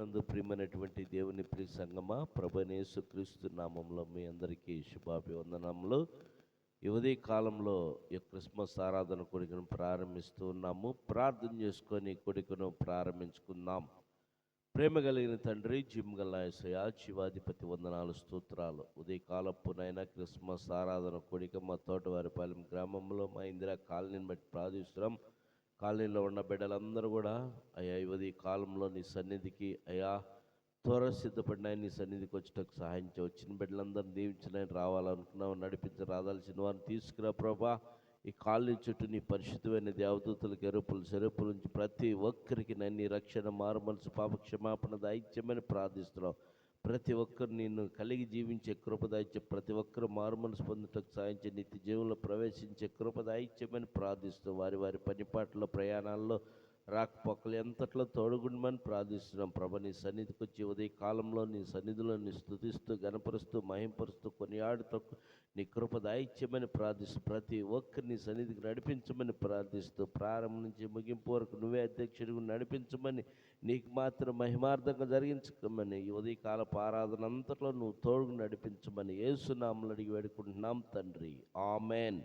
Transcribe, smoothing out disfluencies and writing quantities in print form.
నందు ప్రియమైనటువంటి దేవుని ప్రియ సంగమా, ప్రభువైన యేసుక్రీస్తు నామంలో మీ అందరికీ శుభాభివందనములు. ఈ ఉదయ కాలంలో ఈ క్రిస్మస్ ఆరాధన కొడుకును ప్రారంభిస్తూ ఉన్నాము. ప్రార్థన చేసుకొని కొడుకును ప్రారంభించుకుందాం. ప్రేమ కలిగిన తండ్రి, జిమ్గల యేసయ్యా, జీవాధిపతి వందనాలు, స్తోత్రాలు. ఉదయకాలపు నైనా క్రిస్మస్ ఆరాధన కొడుక మా తోటవారిపాలెం గ్రామంలో మా ఇందిరా కాలనీని బట్టి ప్రార్థిస్తున్నాం. కాలనీలో ఉన్న బిడ్డలందరూ కూడా అయ్యా ఈ ఉదయ కాలంలో నీ సన్నిధికి అయ్యా త్వర సిద్ధపడిన నీ సన్నిధికి వచ్చేటకు సహాయం చేయ. వచ్చిన బిడ్డలందరూ దీవించిన రావాలనుకున్నావు, నడిపించి రాదాల్సిన వారిని తీసుకురా ప్రభా. ఈ కాలనీ చుట్టూ నీ పరిశుద్ధమైన దేవదూతలకు ఎరుపుల నుంచి ప్రతి ఒక్కరికి నీ రక్షణ, మారుమనసు, పాప క్షమాపణ దైత్యమని ప్రార్థిస్తున్నావు. ప్రతి ఒక్కరు నిన్ను కలిగి జీవించే కృప దైత్యం, ప్రతి ఒక్కరు మారుమనసు పొందుటకు సాయించే నిత్య జీవంలో ప్రవేశించే కృప దైత్యమని ప్రార్థిస్తూ వారి వారి పనిపాట్ల ప్రయాణాల్లో రాకపోకలు ఎంతట్లో తోడుగుండమని ప్రార్థిస్తున్నాం. ప్రభు నీ సన్నిధికి వచ్చి ఉదయ కాలంలో నీ సన్నిధిలో నీ స్తుతిస్తూ, గణపరుస్తూ, మహింపరుస్తూ, కొనియాడుతూ నీ కృప దైత్యమని ప్రార్థిస్తూ ప్రతి ఒక్కరిని నీ సన్నిధికి నడిపించమని ప్రార్థిస్తూ ప్రారంభం నుంచి ముగింపు వరకు నువ్వే అధ్యక్షుడిగా నడిపించమని, నీకు మాత్రం మహిమార్థంగా జరిగించమని, ఈ ఉదయకాలపు ఆరాధన అంతట్లో నువ్వు తోడుగు నడిపించమని యేసు నామములో అడిగి వేడుకుంటున్నాం తండ్రి, ఆమెన్.